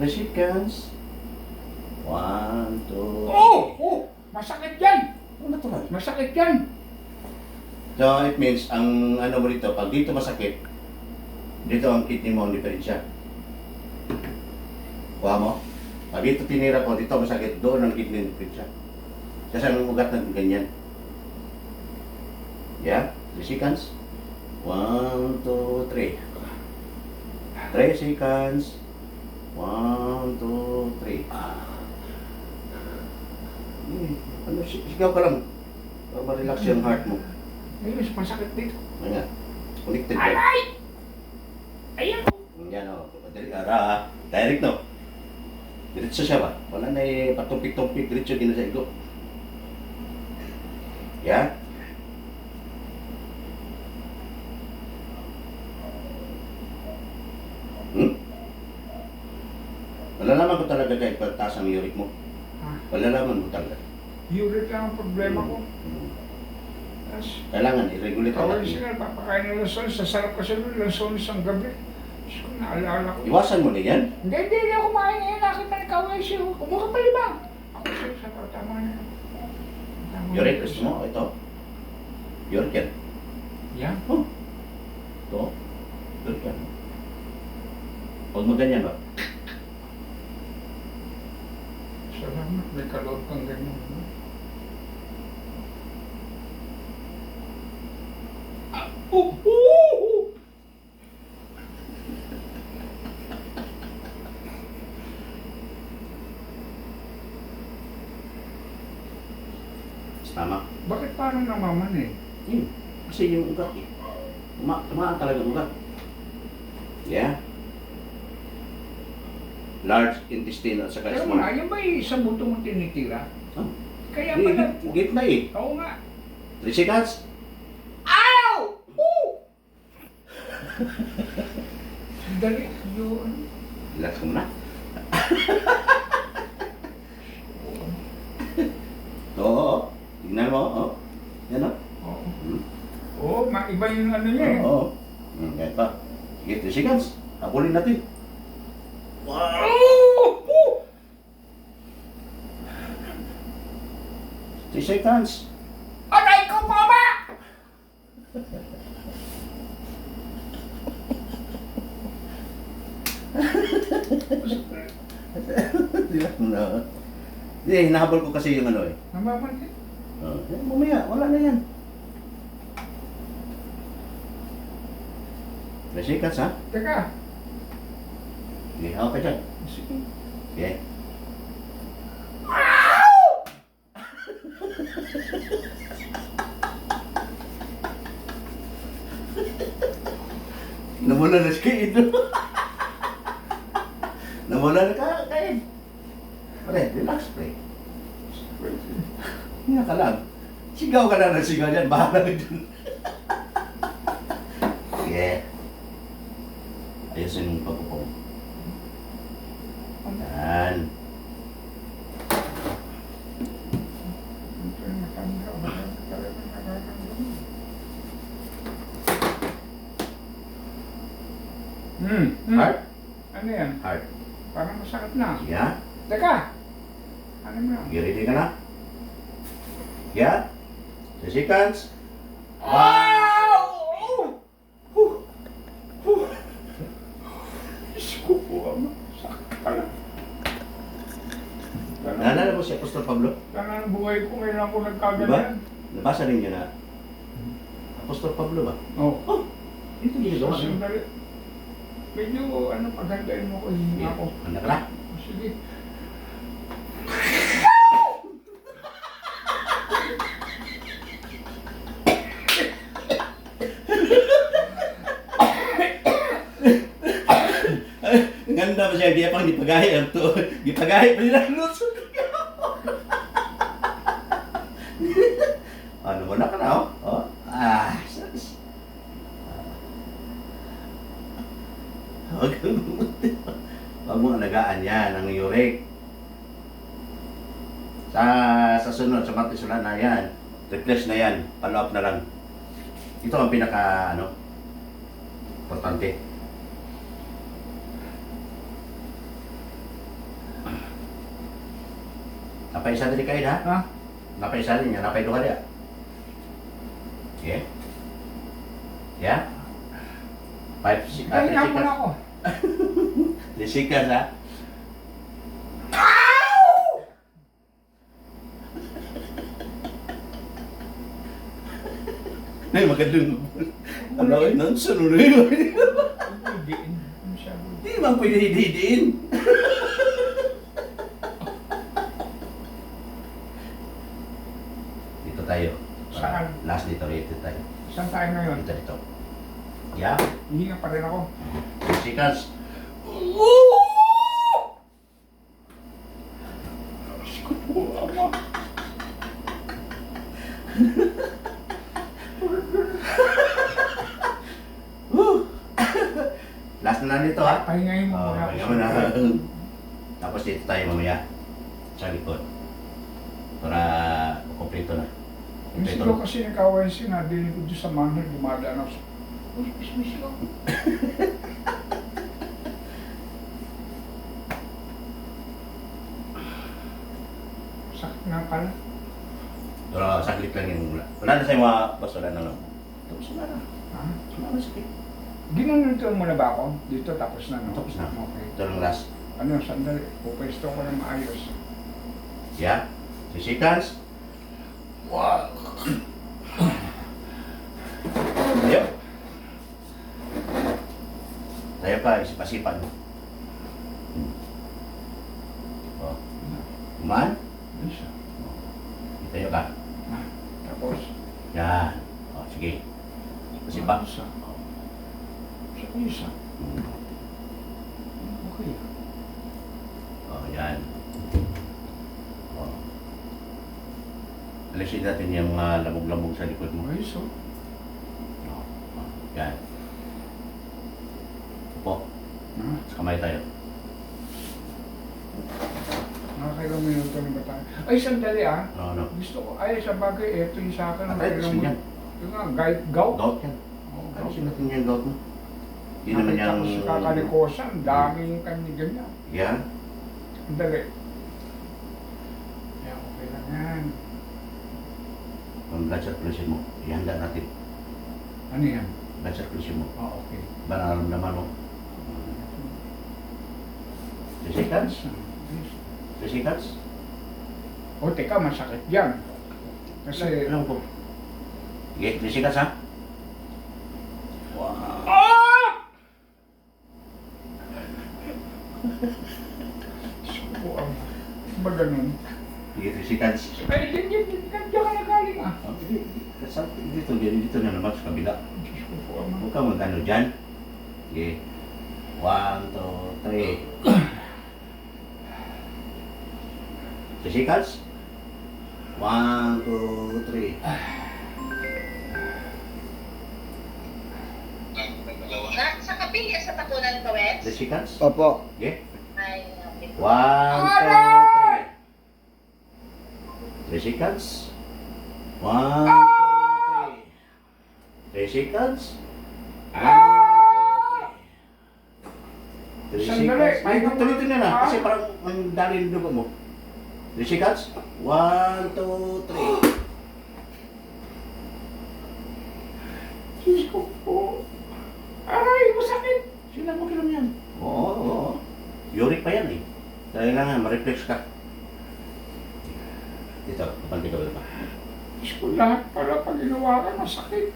3 seconds. 1, 2, Oh! Masakit yan! natural. Masakit yan! So, it means, ang ano mo dito, pag dito masakit, dito ang kidney mo ang diferensya. Kuha mo. Pag dito tinira ko, dito masakit, doon ang kidney ang diferensya. Kasi ang ugat natin ganyan. Yeah? 3 seconds. 1, 2, 3. 3 seconds. 1, 2, 3. Ano, sigaw ka lang. Para ma-relax yung heart mo. Ayun, masakit dito. Ayan. Connected ka. Aray! Ayan! Yan o. Direct no. Diretso siya ba? Wala na patumpik-tumpik. Diretso din na sa igo. Yan. Malalaman ko talaga dahil pagtaas ang uric mo. Ha? Malalaman mo talaga. Uric lang ang problema ko. Tapos, Kailangan i-regulate kawal natin. sila, papakain ng lansones. Sasarap kasi ng lansones ang gabi. Diyos ko, naalala ko. Iwasan mo na yan. Hindi ako kumain ngayon. Nakita ni kawal siya. Kumuha pa limang. Ako siya sa tama na. Uric, gusto mo? Ito. Uric yan. Yan. Oh. Ito. Uric yan. Huwag mo ganyan ba? Salamat. May kaloob kang ganyan. Tama. Bakit parang namaman eh? Kasi yung ugat eh. Tumaan talaga ang ugat. Yeah. Large intestine at saka Pero small. nga, yung ba sa buto mo tinitira? Oh. Kaya pala. Gitna eh. Oo nga. 3 seconds. Ow! Dali. Yun. Relax mo na. Oo. Tingnan mo. Oh. Yan o. Oo. Oo, maiba yung ano niya eh. Oo. Kahit pa. Sige, 3 seconds. Habulin natin. Wow! Oh! 3 seconds. Aray ko po ba? Relax mo na. Hindi, hinahabol ko kasi yung ano eh. Namaman eh. Mamaya, wala na yan. 3 seconds ha? Teka. Sige, hawak ka dyan. Sige. Okay. Nawala na si Kain. Nawala na ka, Kain. Pre, relax, pre. Hindi ka lang. Sigaw ka na ng sigaw dyan. Bahala ka dyan. Sige. Ayusin yung pagpupong. Yan. Heart? Ano yan? Heart. Parang masakit na. Yeah. Teka. Ano mo yan? You ready ka na? Yeah. 3 seconds. Wow! Diyos ko po, ama. Sakit pala. Naalala mo si Apostol Pablo? Kailangan buhay ko, ngayon ako nagkaganyan. Diba? Nabasa rin niyo na Apostol Pablo ba? Oo. Oh, ito ginagawa niyo. Sandali. Medyo, ano, paghandain mo ko, hindi Yeah. ako. Handa ka na? Sige. Ganda pa siya, di pa gipagahi ang to. Gipagahi pa nila lusot. Ano mo na ka na, oh? Oh? Shucks. Huwag mo alagaan yan, ang uric. Sa sunod, sa matisula na yan. Replace na yan, follow up na lang. Ito ang pinaka, importante. Napay isa dali kayo ha? Ha? Napay isa din niya, napay duha dia. Yeah? Yeah? 5, 6, Kaya nga muna ako. Desikas ha? Nay, magandang. Ano, nonsense yun. Diin. Masyado. Hindi man pwede hidiin. Dito tayo. Saan? Last dito tayo. Saan tayo ngayon? Dito. Yeah? Hihinga pa rin ako. Desikas. Diyos ko po, ama. Woo! Last na lang dito ha? Pahingayin mo Oh, muna ako. pahinga mo na. Tapos dito tayo mamaya. Sa likod. Para kumpleto na. Yung sigaw kasi ng KYC na dinig ko doon sa manhol, dumadaan ako. Uy, may sigaw. Sakit nga pala. Pero saglit lang yung mula. Wala na sa'yo mga boss, wala na lang. Tapos wala na. Ha? Wala na sakit. Ginunod mo na ba ako? Dito tapos na, no? Tapos na. Okay. Ito lang last. Ano, sandali. Pupwesto ko na maayos. Yeah? 6 seconds. Wow! Tayo. Tayo pa, isipasipan mo. Oh. Kumaan. Isa. Tayo ka. Tapos, Yan. Oh, sige. Isipan. Isa. Isa. Okay. Oh, yan. Oh. Alisin natin yung mga lamog-lamog sa likod mo. Okay, so. Oh. Oh. Yan. Upo. Ha? Sa kamay tayo. Nakakailang minuto na ba tayo? Ay, sandali ah. Ano? Gusto ko, ay sa bagay, eto yung sa akin. Atay, gusto niya. Yung nga, guide, gout. Gout yan. Oh, Alisin natin yung gout mo. Hindi naman Nakita yung... ko sa kakalikosan, daming kanya ganyan. Yan. Sandali. Kaya okay lang yan. Ang blood circulation mo. Ihanda natin. Ano yan? Blood circulation mo. Oh, okay. Ba nararamdaman mo? 3 seconds? 3 seconds? O, teka, masakit yan. Kasi, Alam ko. Sige, 3 seconds ha? Wow. ah! Suko ang, ba ganun? Sige, 3 seconds. Ay, diyan ka na galing ah. Oh, dito na naman sa kabila. Diyos ko po, ama. Huwag ka mag-ano dyan. Sige. 1, 2, 3. 3 seconds. 1, 2, 3. Sa kapilya sa tapunan ko, 3 Wes? seconds. Opo. Okay. Ay, okay. 1, 2, 3. 3 seconds. 1, 2, 3. 3 seconds. 3 Sandali. seconds. Ay, tuloy-tuloy na na. Kasi parang ang dali ng dugo mo. 3 seconds. 1, 2, 3. Diyos ko po. Aray, masakit. Sila mo lang yan. Oo, oo. Uric pa yan eh. Kailangan ma-reflex ka. Dito, kapag ka ba? Diyos ko, lahat pala pag ginawa ka, masakit.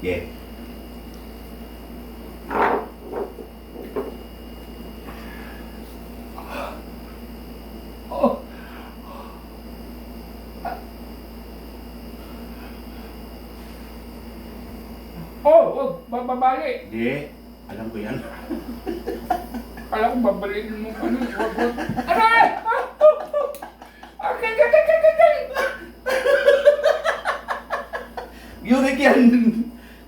Yeah. Oh. Oh, bababali. Hindi. Alam ko yan. Kala ko babaliin mo ano. Wag. Aray! Okay. Uric yan.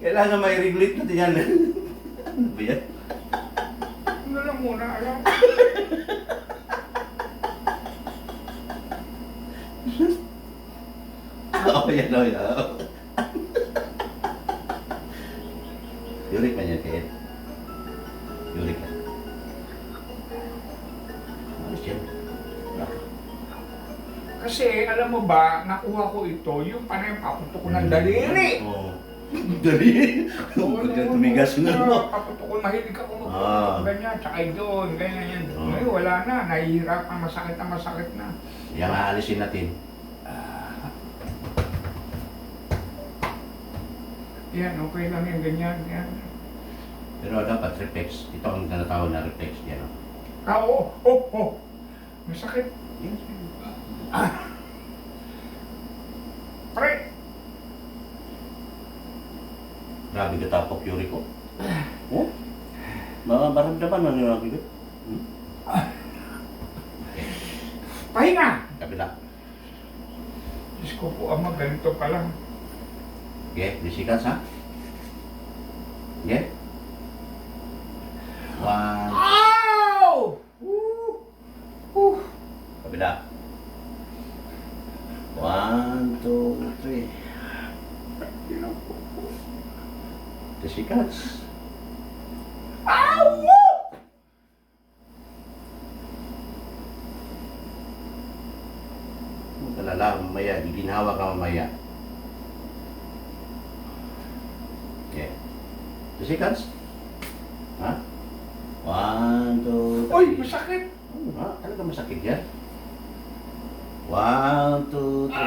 Kailangan may regulate natin yan. Ano ba yan? Ano lang muna, alam. Oo, yan o, yan. Uric man yan, Ted. Uric yan. Ayos yan. Kasi alam mo ba, nakuha ko ito, yung panay paputok ko ng daliri. Oo. Daliri? Huwag ka tumigas nga mo. Paputok ko, mahilig ako Ah. magputok ganyan, tsaka doon, ganyan yan. Ah. Ngayon wala na, nahihirapan, masakit na. Yan, aalisin natin. Yan, okay lang yan, ganyan, yan. Pero dapat reflex. Ito ang tinatawag na reflex. Yan o. Oo. Masakit. Yan. Pre! Grabe ka tapok yuri ko. Oh? Maramdaman mo nyo nabigat. Pahinga! Kabila. Diyos ko po, ama, ganito pa lang. Okay, disikas ha? Okay? One. Ow! Kabila. 1, 2, 3. Disikas. Ow! Talala, mamaya. Ginhawa ka mamaya. Okay. Disikas. Ha? 1, 2, 3. Uy, masakit! Ha? Talaga masakit yan? 1, 2, 3.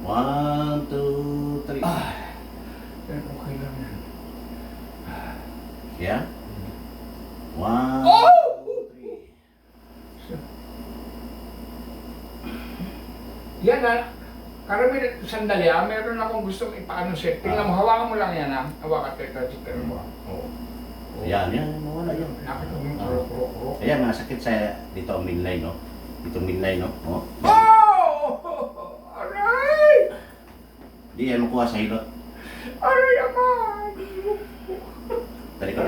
1, 2, 3. Yan, okay lang yan. Yeah? 1, Oh! 2, 3. Yan na, karamihan sandali meron akong gustong ipaano set. Tingnan mo, hawakan mo lang yan hawakan, teka, tingnan mo. Oo. Yan, mawala yan. Nakita mo yung kuro. Ayan, masakit sa dito ang midline, no? Dito ang midline, no? Oh. Oh! Aray! Di yan makuha sa hilot. Aray, amay! Talikod.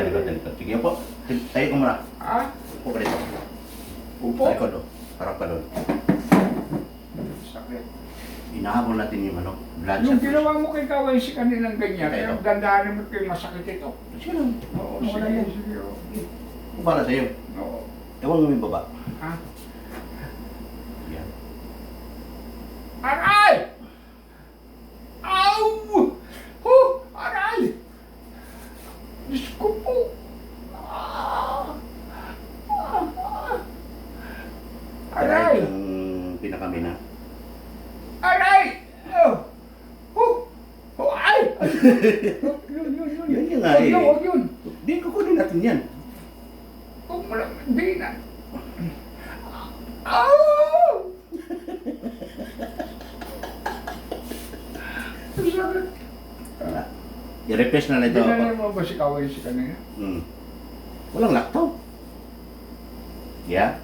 Sige po. Tayo ko muna. Ha? Upo ka dito. Upo? Talikod, no? Harap ka doon. Sakit. Inahabol natin yung ano, blood Yung circulation. ginawa mo kay Kawai si kanilang ganyan, Okay, kaya no? dandahanin mo kayo masakit ito. Sige lang. Oo, Wala sige, yan. sige. Oo. Kung para sa'yo. Oo. Ewan mo yung baba. Ha? Yan. Aray! Aw! Oh! Aray! Diyos ko po! Ah! Aray! Ang pinakamin, ha? Aray! Oh! Oh! Oh! Ay! Yun. Yun yung nga Huwag eh. yun, huwag yun. Di, kukunin natin yan. Huwag mo lang, hindi na. Aw! Ang sakit. Wala. I-replace na ito. Dinala mo ba si Kawai si kanina? Walang laktaw. Yeah?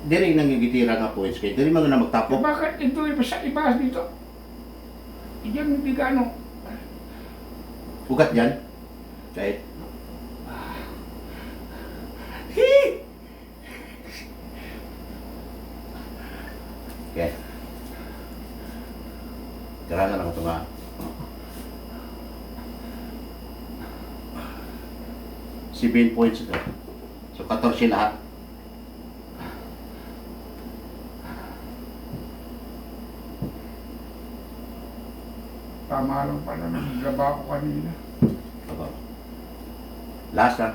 Diri nangigitira nga po, kay diri mga na magtapok. Bakit ito sa ibas dito? Diyan hindi gano. Ugat yan. Kahit. Okay. Kailangan lang ito nga. Si 7 points ito. So 14 lahat. Tama lang pala naglaba ko kanina. Aba. Last na.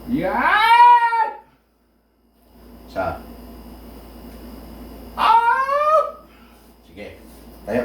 Yan! Sa. Ah! Sige. Tayo.